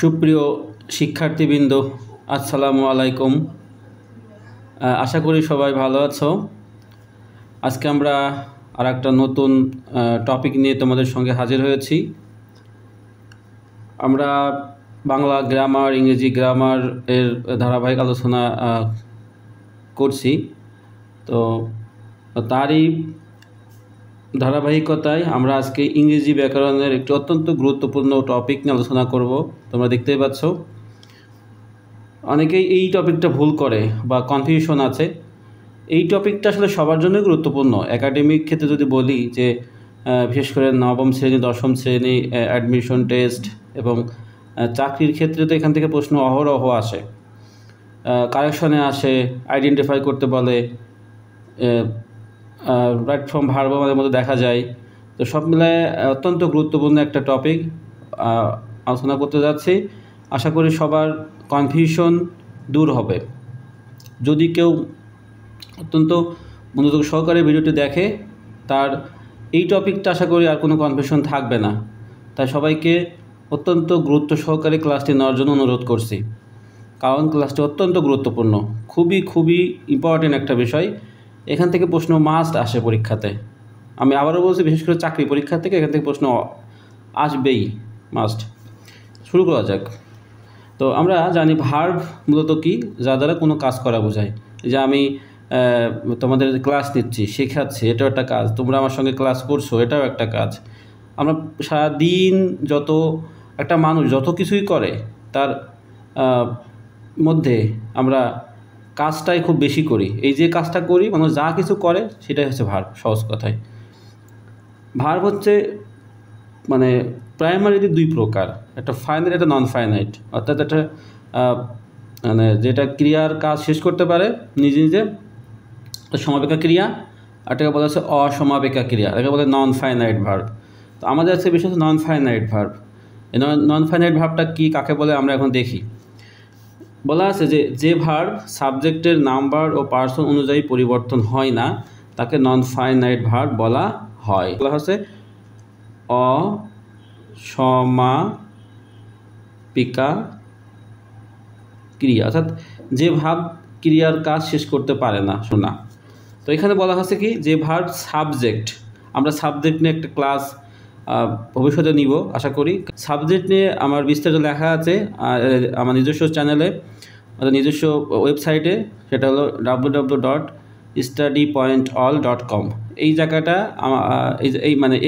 সুপ্রিয় শিক্ষার্থীবৃন্দ, আসসালামু আলাইকুম। আশা করি সবাই ভালো আছো। আজকে আমরা আর একটা নতুন টপিক নিয়ে তোমাদের সঙ্গে হাজির হয়েছি। আমরা বাংলা গ্রামার, ইংরেজি গ্রামার এর ধারাবাহিক আলোচনা করছি। তো তারই ধারাবাহিকতায় আমরা আজকে ইংরেজি ব্যাকরণের একটি অত্যন্ত গুরুত্বপূর্ণ টপিক নিয়ে আলোচনা করব। তোমরা দেখতেই পাচ্ছ, অনেকেই এই টপিকটা ভুল করে বা কনফিউশন আছে। এই টপিকটা আসলে সবার জন্যই গুরুত্বপূর্ণ। একাডেমিক ক্ষেত্রে যদি বলি যে বিশেষ করে নবম শ্রেণী, দশম শ্রেণী, অ্যাডমিশন টেস্ট এবং চাকরির ক্ষেত্রে তো এখান থেকে প্রশ্ন অহরহ আসে, কারেকশনে আসে, আইডেন্টিফাই করতে বলে, রাইট ফ্রম ভার্ব আমাদের মধ্যে দেখা যায়। তো সব মিলায় অত্যন্ত গুরুত্বপূর্ণ একটা টপিক আলোচনা করতে যাচ্ছি। আশা করি সবার কনফিউশন দূর হবে। যদি কেউ অত্যন্ত মনোযোগ সহকারে ভিডিওটি দেখে, তার এই টপিকটা আশা করি আর কোনো কনফিউশন থাকবে না। তাই সবাইকে অত্যন্ত গুরুত্ব সহকারে ক্লাসটি নেওয়ার জন্য অনুরোধ করছি, কারণ ক্লাসটি অত্যন্ত গুরুত্বপূর্ণ, খুবই ইম্পর্টেন্ট একটা বিষয়। এখান থেকে প্রশ্ন মাস্ট আসে পরীক্ষাতে। আমি আবারও বলছি, বিশেষ করে চাকরি পরীক্ষা থেকে এখান থেকে প্রশ্ন আসবেই, মাস্ট। শুরু করা যাক। তো আমরা জানি ভার্ব মূলত কি, যা দ্বারা কোনো কাজ করা বোঝায়। যে আমি তোমাদের ক্লাস নিচ্ছি, শেখাচ্ছি, এটাও একটা কাজ। তোমরা আমার সঙ্গে ক্লাস করছো, এটাও একটা কাজ। আমরা সারাদিন একটা মানুষ যত কিছুই করে, তার মধ্যে আমরা কাজটাই খুব বেশি করি। এই যে কাজটা করি, মানুষ যা কিছু করে, সেটাই হচ্ছে ভার্ব। সহজ কথায় ভার্ব হচ্ছে প্রাইমারিলি দুই প্রকার, একটা ফাইনাইট, একটা নন ফাইনাইট। অর্থাৎ একটা যেটা ক্রিয়ার কাজ শেষ করতে পারে নিজে নিজে, সমাপিকা ক্রিয়া, আর এটাকে বলা হচ্ছে অসমাপিকা ক্রিয়া, এটাকে বলে নন ফাইনাইট ভার্ব। তো আমাদের আছে বিশেষ নন ফাইনাইট ভার্ব। এই নন ফাইনাইট ভার্বটা কি, কাকে বলে আমরা এখন দেখি। বলা আছে যে ভার্ব সাবজেক্টের নাম্বার ও পার্সন অনুযায়ী পরিবর্তন হয় না, তাকে নন ফাইনাইট ভার্ব বলা হয়। বলা হচ্ছে অসমাপিকা ক্রিয়া, অর্থাৎ যে ভাব ক্রিয়ার কাজ শেষ করতে পারে না, শোনা। তো এখানে বলা হচ্ছে কি, যে ভার্ব সাবজেক্ট, আমরা সাবজেক্ট নিয়ে একটা ক্লাস ভবিষ্যতে নিব আশা করি। সাবজেক্ট নিয়ে আমার বিস্তারিত লেখা আছে আমার নিজস্ব চ্যানেলে, নিজস্ব ওয়েবসাইটে, সেটা হলো www.studypointall.com। এই জায়গাটা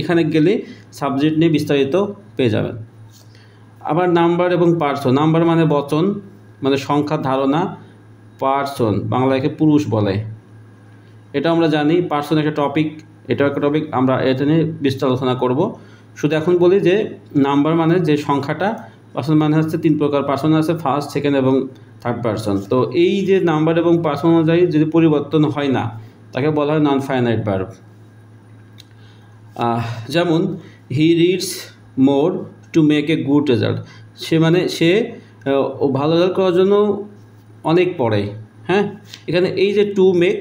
এখানে গেলে সাবজেক্ট নিয়ে বিস্তারিত পেয়ে যাবেন। আবার নাম্বার এবং পার্সন, নাম্বার মানে বচন, সংখ্যার ধারণা। পার্সন বাংলাকে পুরুষ বলে, এটা আমরা জানি। পার্সন একটা টপিক, এটাও একটা টপিক, আমরা এটা নিয়ে বিস্তারিত আলোচনা করব। শুধু এখন বলি যে নাম্বার মানে যে সংখ্যাটা, পার্সন মানে হচ্ছে তিন প্রকার পার্সন আছে, ফার্স্ট, সেকেন্ড এবং থার্ড পার্সন। তো এই যে নাম্বার এবং পার্সন অনুযায়ী যদি পরিবর্তন হয় না, তাকে বলা হয় নন ফাইনাইট ভার্ব। যেমন he reads more to make a good result, সে ভালো রেজাল্ট করার জন্য অনেক পড়ে। হ্যাঁ, এখানে এই যে টু মেক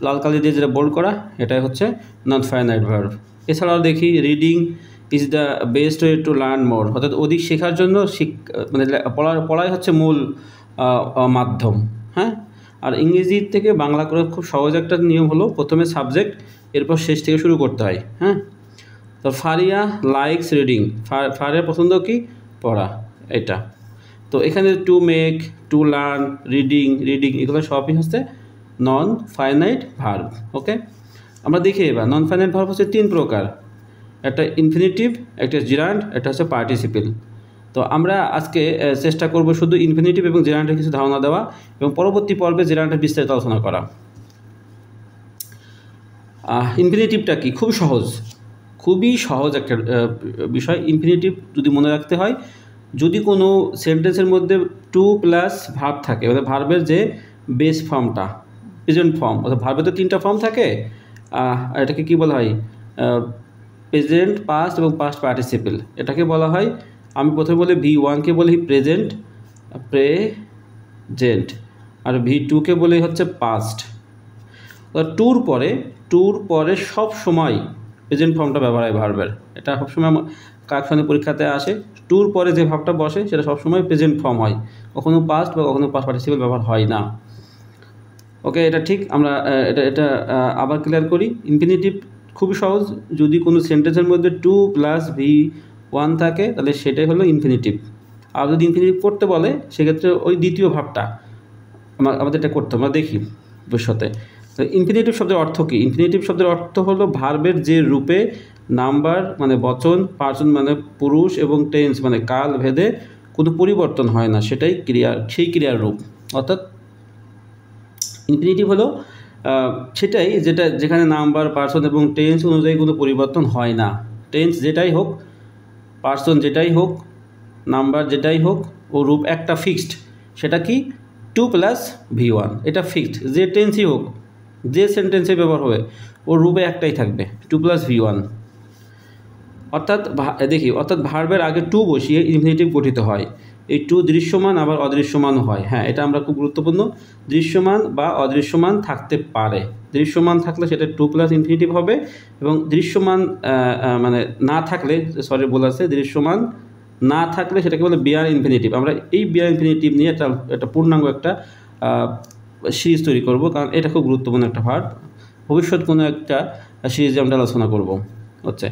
লাল কালি দিয়ে যেটা বোল্ড করা, এটাই হচ্ছে নন ফাইনাইট ভার্ব। এছাড়াও দেখি reading is the best way to learn more, অর্থাৎ অধিক শেখার জন্য পড়াই হচ্ছে মূল মাধ্যম। হ্যাঁ, আর ইংরেজি থেকে বাংলা করে খুব সহজ একটা নিয়ম হলো, প্রথমে সাবজেক্ট, এরপর শেষ থেকে শুরু করতে হয়। হ্যাঁ, তো ফারিয়া লাইকস রিডিং, ফারিয়া পছন্দ কি, পড়া, এটা। তো এখানে to make, to learn, reading এগুলো সবই হচ্ছে নন ফাইনাইট ভার্ব। ওকে, আমরা দেখি এবার নন ফাইনাইট ভার্ব হচ্ছে তিন প্রকার, একটা ইনফিনিটিভ, একটা জিরান্ড, একটা হচ্ছে পার্টিসিপেল। তো আমরা আজকে চেষ্টা করব শুধু ইনফিনিটিভ এবং জিরান্ডের কিছু ধারণা দেওয়া, এবং পরবর্তী পর্বে জিরান্ডের বিস্তারিত আলোচনা করা। ইনফিনিটিভটা কি, খুবই সহজ একটা বিষয়। ইনফিনিটিভ যদি মনে রাখতে হয়, যদি কোনো সেন্টেন্সের মধ্যে টু প্লাস ভার্ব থাকে, অর্থাৎ ভার্বের যে বেস ফর্মটা, প্রেজেন্ট ফর্ম, অর্থাৎ ভার্বের তো তিনটা ফর্ম থাকে, এটাকে কি বলা হয়, প্রেজেন্ট, পাস্ট এবং পাস্ট পার্টিসিপেল। এটাকে বলা হয়, আমি প্রথমে বলি V1কে বলি প্রেজেন্ট, আর V2কে বলি হচ্ছে পাস্ট। টুর পরে সব সময় প্রেজেন্ট ফর্মটা ব্যবহার হয় ভার্বের। এটা সবসময় কারেকশনের পরীক্ষাতে আসে। টুর পরে যে ভার্বটা বসে সেটা সবসময় প্রেজেন্ট ফর্ম হয়, কখনো পাস্ট বা কখনো পাস্ট পার্টিসিপল ব্যবহার হয় না। ওকে, এটা ঠিক। আমরা এটা আবার ক্লিয়ার করি। ইনফিনিটিভ খুবই সহজ, যদি কোনো সেন্টেন্সের মধ্যে টু প্লাস V1 থাকে তাহলে সেটাই হলো ইনফিনিটিভ। আর যদি ইনফিনিটিভ করতে বলে সেক্ষেত্রে ওই দ্বিতীয় ভাবটা আমাদের এটা করতে আমরা দেখি ভবিষ্যতে। তো ইনফিনিটিভ শব্দের অর্থ কী? ইনফিনিটিভ শব্দের অর্থ হলো ভার্বের যে রূপে নাম্বার মানে বচন, পার্সন মানে পুরুষ এবং টেন্স মানে কাল ভেদে কোনো পরিবর্তন হয় না, সেটাই সেই ক্রিয়ার রূপ। অর্থাৎ ইনফিনিটিভ হলো সেটাই যেখানে নাম্বার, পার্সন এবং টেন্স অনুযায়ী কোনো পরিবর্তন হয় না। টেন্স যেটাই হোক, পার্সন যেটাই হোক, নাম্বার যেটাই হোক, ও রূপ একটা ফিক্সড। সেটা কি? 2 + V1। এটা ফিক্সড, যে টেন্সই হোক, যে সেন্টেন্সে ব্যবহার হবে, ওর রূপে একটাই থাকবে, 2 + V1। অর্থাৎ ভার্বের আগে টু বসিয়ে ইনফিনিটিভ গঠিত হয়। এই টু দৃশ্যমান আবার অদৃশ্যমানও হয়। হ্যাঁ, এটা আমরা খুব গুরুত্বপূর্ণ। দৃশ্যমান বা অদৃশ্যমান থাকতে পারে। দৃশ্যমান থাকলে সেটা 2 + ইনফিনিটিভ হবে, এবং দৃশ্যমান মানে না থাকলে, দৃশ্যমান না থাকলে সেটাকে বলে বিয়ার ইনফিনিটিভ। আমরা এই বিয়ার ইনফিনিটিভ নিয়ে একটা পূর্ণাঙ্গ একটা সিরিজ তৈরি করব, কারণ এটা খুব গুরুত্বপূর্ণ একটা ভার্ব। ভবিষ্যৎ কোনো একটা সিরিজে আমরা আলোচনা করব হচ্ছে।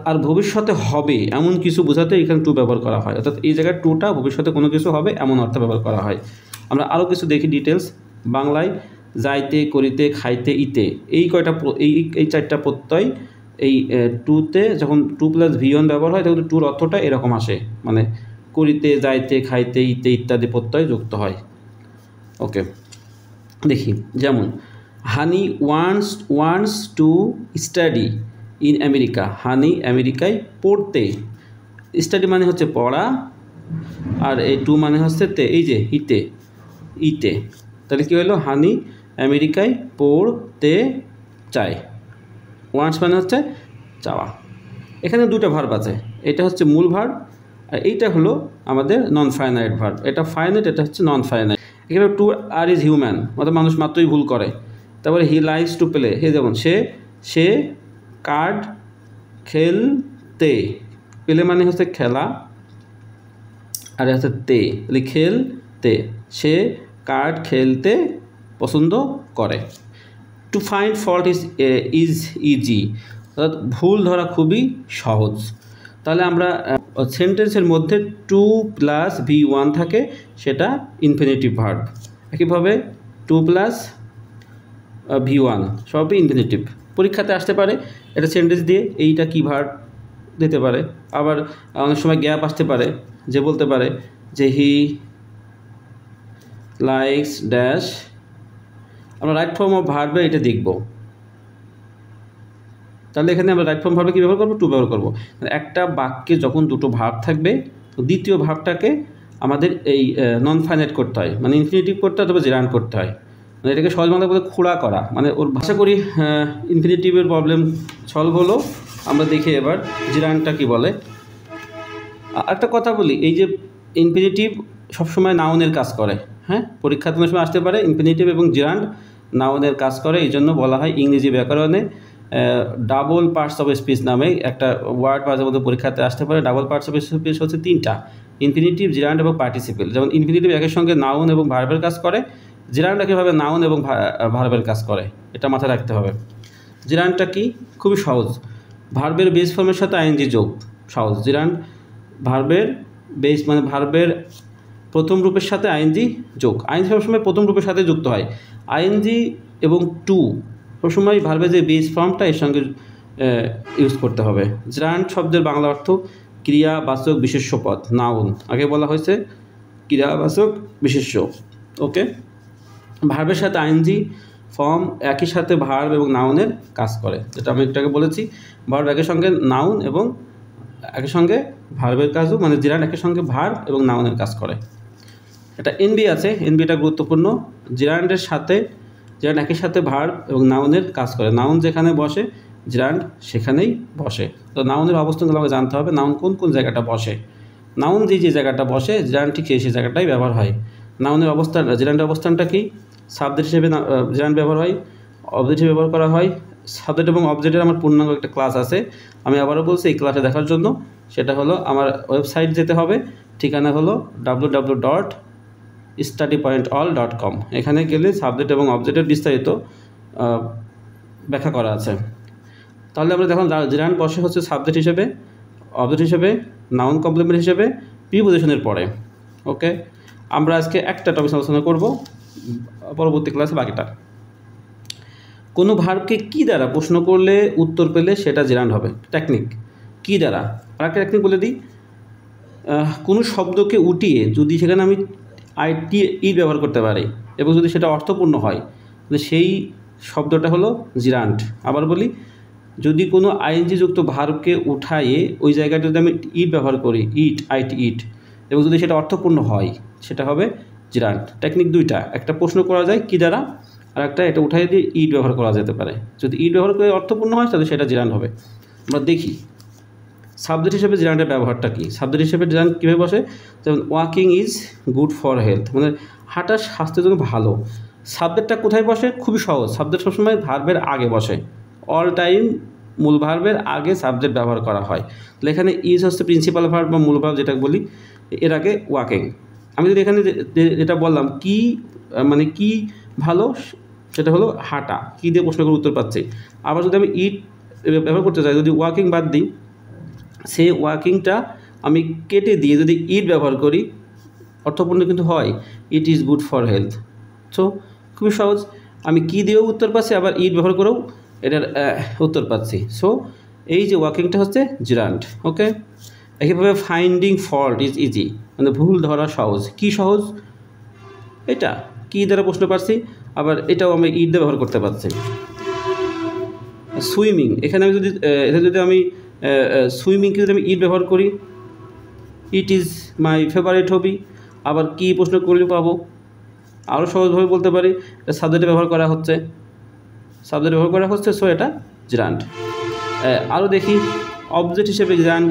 আর ভবিষ্যতে হবে এমন কিছু বোঝাতে এখানে টু ব্যবহার করা হয়। অর্থাৎ এই জায়গায় টুটা ভবিষ্যতে কোনো কিছু হবে এমন অর্থে ব্যবহার করা হয়। আমরা আরও কিছু দেখি ডিটেলস। বাংলায় যাইতে, করিতে, খাইতে, ইতে, এই কয়টা এই চারটা প্রত্যয় এই টুতে যখন 2 + V1 ব্যবহার হয় তখন টুর অর্থটা এরকম আসে, মানে করিতে, যাইতে, খাইতে, ইতে ইত্যাদি প্রত্যয় যুক্ত হয়। ওকে, দেখি। যেমন Honey wants to study in America. Honey আমেরিকায় পড়তে, স্টাডি মানে হচ্ছে পড়া, আর এই টু মানে হচ্ছে তে, এই যে ইতে। তাহলে কী হলো? হানি আমেরিকায় পড়তে চায়। ওয়ান্টস মানে হচ্ছে চাওয়া। এখানে দুটো ভার্ব আছে, এটা হচ্ছে মূল ভার্ব, আর এইটা হলো আমাদের নন ফাইনাইট ভার্ব। এটা ফাইনাইট, এটা হচ্ছে নন ফাইনাইট। এখানে টু আর ইজ হিউম্যান, অর্থাৎ মানুষ মাত্রই ভুল করে। তারপরে হি লাইকস টু প্লে, যেমন সে কার্ড খেলতে, প্লে মানে হচ্ছে খেলা, আর হচ্ছে তাহলে খেলতে, সে কার্ড খেলতে পছন্দ করে। To find fault is easy, অর্থাৎ ভুল ধরা খুবই সহজ। তাহলে আমরা সেন্টেন্সের মধ্যে 2 + V1 থাকে, সেটা ইনফিনিটিভ ভার্ব। একইভাবে 2 + V1 সবই ইনফিনিটিভ। পরীক্ষাতে আসতে পারে এটা সেন্টেন্স দিয়ে, এইটা কী ভার্ব দিতে পারে। আবার অনেক সময় গ্যাপ আসতে পারে, যে বলতে পারে যে হি লাইকস ড্যাশ। আমরা রাইট ফর্ম অফ ভার্বে এটা দেখব। তাহলে এখানে আমরা রাইট ফর্ম ভার্বে কী ব্যবহার করবো? টু ব্যবহার করবো। একটা বাক্যে যখন দুটো ভার্ব থাকবে, দ্বিতীয় ভার্বটাকে আমাদের এই নন ফাইনাইট করতে হয়, মানে ইনফিনিটিভ করতে হয়, তবে জেরান্ড করতে হয়। মানে এটাকে সহজ বাংলা বলে খোঁড়া করা, মানে ওর ভাষা করি ইনফিনিটিভের প্রবলেম সলভ হলো। আমরা দেখি এবার জিরান্ডটা কী বলে। একটা কথা বলি, এই যে ইনফিনিটিভ সবসময় নাউনের কাজ করে। হ্যাঁ, পরীক্ষার কোনো সময় আসতে পারে ইনফিনিটিভ এবং জিরান্ড নাউনের কাজ করে। এই জন্য বলা হয় ইংরেজি ব্যাকরণে ডাবল পার্টস অফ স্পিচ নামে একটা ওয়ার্ড মাঝে মধ্যে পরীক্ষাতে আসতে পারে। ডাবল পার্টস অফ স্পিচ হচ্ছে তিনটা, ইনফিনিটিভ, জিরান্ড এবং পার্টিসিপেল। যেমন ইনফিনিটিভ একের সঙ্গে নাউন এবং ভার্বের কাজ করে, জিরান্ড একইভাবে নাউন এবং ভার্বের কাজ করে। এটা মাথায় রাখতে হবে। জিরান্ডটা কি? খুবই সহজ, ভার্বের বেস ফর্মের সাথে আইএনজি যোগ, সহজ। জিরান্ড ভার্বের বেস মানে ভার্বের প্রথম রূপের সাথে আইএনজি যোগ। আইএনজি সবসময় প্রথম রূপের সাথে যুক্ত হয়। আইএনজি এবং টু সবসময় ভার্বের যে বেস ফর্মটা এর সঙ্গে ইউজ করতে হবে। জিরান্ড শব্দের বাংলা অর্থ ক্রিয়াবাচক বিশেষ্য পদ, নাউন। আগে বলা হয়েছে ক্রিয়াবাচক বিশেষ্য। ওকে, ভার্বের সাথে আইএনজি ফর্ম একই সাথে ভার্ব এবং নাউনের কাজ করে, যেটা আমি একটু আগে বলেছি। ভার্ব একের সঙ্গে নাউন এবং একের সঙ্গে ভার্বের কাজও, মানে জিরান্ড একের সঙ্গে ভার্ব এবং নাউনের কাজ করে। এটা এনবি আছে, এনবিটা গুরুত্বপূর্ণ। জিরান্ড একই সাথে ভার্ব এবং নাউনের কাজ করে। নাউন যেখানে বসে জিরান্ড সেখানেই বসে। তো নাউনের অবস্থানগুলো আমাকে জানতে হবে, নাউন কোন কোন জায়গাটা বসে। নাউন যে জায়গাটা বসে জিরান্ড ঠিক সেই জায়গাটাই ব্যবহার হয়। নাউনের অবস্থান, জিরান্ডের অবস্থানটা কি? সাবজেক্ট হিসেবে জিরান্ড ব্যবহার হয়। অবজেক্ট হিসেবে ব্যবহার করা হয়। সাবজেক্ট এবং অবজেক্টের আমার পূর্ণাঙ্গ একটা ক্লাস আছে, আমি আবারও বলছি এই ক্লাসে দেখার জন্য সেটা হলো আমার ওয়েবসাইট যেতে হবে, ঠিকানা হলো www.studypointall.com। এখানে গেলে সাবজেক্ট এবং অবজেক্টের বিস্তারিত ব্যাখ্যা করা আছে। তাহলে আমরা দেখলাম জিরান্ড বসে হচ্ছে সাবজেক্ট হিসেবে, অবজেক্ট হিসেবে, নাউন কমপ্লিমেন্ট হিসেবে, প্রিপোজিশনের পরে। ওকে, আমরা আজকে একটা টপিক আলোচনা করব, পরবর্তী ক্লাসে বাকিটা। কোনো ভার্বকে কী দ্বারা প্রশ্ন করলে উত্তর পেলে সেটা জিরান্ড হবে। টেকনিক কী দ্বারা, আর একটা টেকনিক বলে দিই, কোনো শব্দকে উঠিয়ে যদি সেখানে আমি ই ব্যবহার করতে পারি এবং যদি সেটা অর্থপূর্ণ হয়, সেই শব্দটা হলো জিরান্ড। আবার বলি, যদি কোনো আইএনজি যুক্ত ভার্বকে উঠাইয়ে ওই জায়গাটা যদি আমি ইট ব্যবহার করি, ইট এবং যদি সেটা অর্থপূর্ণ হয় সেটা হবে জিরান্ড। টেকনিক দুইটা, একটা প্রশ্ন করা যায় কী দ্বারা, আর একটা এটা উঠাই দিয়ে ইট ব্যবহার করা যেতে পারে। যদি ইট ব্যবহার করে অর্থপূর্ণ হয় তাহলে সেটা জিরান্ড হবে। আমরা দেখি সাবজেক্ট হিসেবে জিরান্ডের ব্যবহারটা কী। সাবজেক্ট হিসেবে জিরান্ড কীভাবে বসে, যেমন walking is good for health, মানে হাঁটা স্বাস্থ্যের জন্য ভালো। সাবজেক্টটা কোথায় বসে, খুবই সহজ, সাবজেক্ট সবসময় ভার্বের আগে বসে, অল টাইম মূল ভার্বের আগে সাবজেক্ট ব্যবহার করা হয়। তাহলে এখানে ইজ হচ্ছে প্রিন্সিপাল ভার্ব বা মূল ভার্ব যেটা বলি, এর আগে ওয়াকিং। আমি যদি এখানে যেটা বললাম কি মানে কি ভালো, সেটা হলো হাঁটা, কী দিয়ে প্রশ্ন করে উত্তর পাচ্ছি। আবার যদি আমি ইট ব্যবহার করতে চাই, যদি ওয়াকিং বাদ দিই, সেই ওয়াকিংটা আমি কেটে দিয়ে যদি ইট ব্যবহার করি অর্থপূর্ণ কিন্তু হয়, it is good for health. So খুবই সহজ, আমি কী দিয়েও উত্তর পাচ্ছি, আবার ইট ব্যবহার করেও এটার উত্তর পাচ্ছি। সো এই যে ওয়াকিংটা হচ্ছে জিরান্ড। ওকে, একইভাবে ফাইন্ডিং ফল্ট ইজ ইজি, মানে ভুল ধরা সহজ। কি সহজ, এটা কী দ্বারা প্রশ্ন পাচ্ছি, আবার এটাও আমি ইট দিয়ে ব্যবহার করতে পারছি। সুইমিং, এখানে আমি যদি আমি সুইমিংকে যদি আমি ইট ব্যবহার করি, it is my favourite hobby, আবার কি প্রশ্ন করলে পাবো, আরও সহজভাবে বলতে পারি এটা সাবজেক্টে ব্যবহার করা হচ্ছে, সো এটা জিরান্ড। আরও দেখি অবজেক্ট হিসেবে জিরান্ড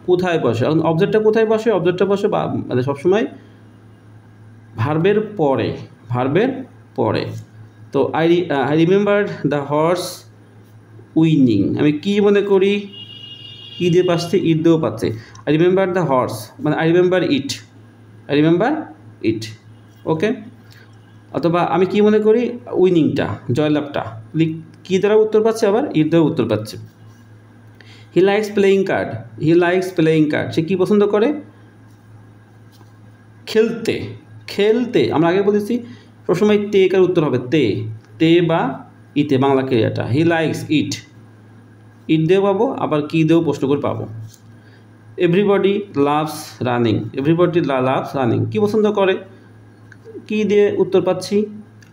কোথায় বসে। এখন অবজেক্টটা কোথায় বসে, অবজেক্টটা বসে মানে সবসময় ভার্বের পরে। তো I remember the horse winning, আমি কি মনে করি, কি দিয়ে পাচ্ছি, ইট দিয়েও পাচ্ছে। আই রিমেম্বার দ্য হর্স, মানে আই রিমেম্বার ইট। ওকে, অথবা আমি কি মনে করি, উইনিংটা, জয়লাভটা, কী দ্বারা উত্তর পাচ্ছে, আবার ইট দ্বারা উত্তর পাচ্ছে। হি লাইকস প্লেয়িং কার্ড, সে কী পছন্দ করে, খেলতে। আমরা আগে বলেছি সবসময় তে কার উত্তর হবে, তে বা ইতে, বাংলা ক্রিয়াটা। হি লাইকস ইট দিয়েও পাবো, আবার কী দিয়েও প্রশ্ন করে পাবো। এভরিবডি লাভস রানিং, কী পছন্দ করে, কী দিয়ে উত্তর পাচ্ছি,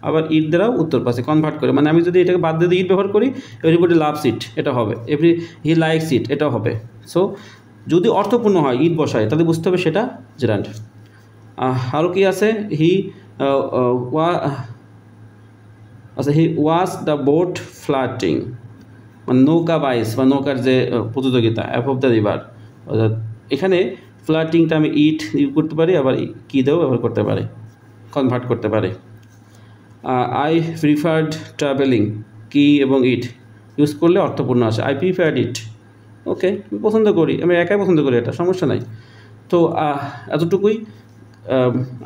আবার ইট দ্বারাও উত্তর পাচ্ছি কনভার্ট করে। মানে আমি যদি এটাকে বাদ দিয়ে ইট ব্যবহার করি, এভরিবডি লাভস ইট এটা হবে, হি লাইকস ইট এটাও হবে। সো যদি অর্থপূর্ণ হয় ইট বসায়, তাহলে বুঝতে হবে সেটা জিরান্ড। আরও কি আছে, হি ওয়াজ দ্য বোট ফ্লাটিং, মানে নৌকা বাইস বা নৌকার যে প্রতিযোগিতা, অ্যাবভ দ্য রিভার, এখানে ফ্লাটিংটা আমি ইট ইউজ করতে পারি, আবার কী দিয়েও ব্যবহার করতে পারি, কনভার্ট করতে পারি। আই প্রিফার্ড ট্রাভেলিং, কি এবং ইট ইউজ করলে অর্থপূর্ণ আসে, আই প্রিফার্ড ইট। ওকে, আমি পছন্দ করি, আমি একাই পছন্দ করি, এটা সমস্যা নাই। তো এতটুকুই,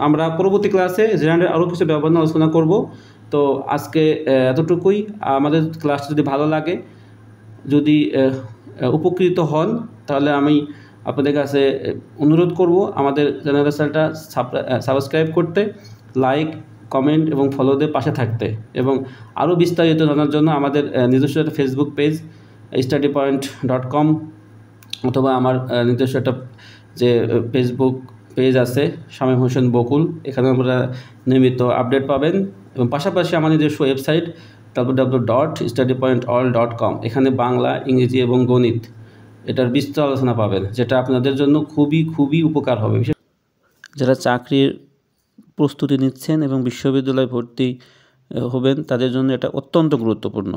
আমরা পরবর্তী ক্লাসে জিরান্ডের আরও কিছু ব্যবহার আলোচনা করব। তো আজকে এতটুকুই। আমাদের ক্লাসটা যদি ভালো লাগে, যদি উপকৃত হন, তাহলে আমি আপনাদের কাছে অনুরোধ করব আমাদের চ্যানেলটা সাবস্ক্রাইব করতে, লাইক, কমেন্ট এবং ফলোদের পাশে থাকতে, এবং আরও বিস্তারিত জানার জন্য আমাদের নিজস্ব একটা ফেসবুক পেজ studypoint.com, অথবা আমার নিজস্ব একটা যে ফেসবুক পেজ আছে শামীম হোসেন বকুল, এখানে আমরা নিয়মিত আপডেট পাবেন। এবং পাশাপাশি আমার নিজস্ব ওয়েবসাইট www.studypointall.com, এখানে বাংলা, ইংরেজি এবং গণিত এটার বিস্তৃত আলোচনা পাবেন, যেটা আপনাদের জন্য খুবই উপকার হবে। যারা চাকরির প্রস্তুতি নিচ্ছেন এবং বিশ্ববিদ্যালয়ে ভর্তি হবেন, তাদের জন্য এটা অত্যন্ত গুরুত্বপূর্ণ।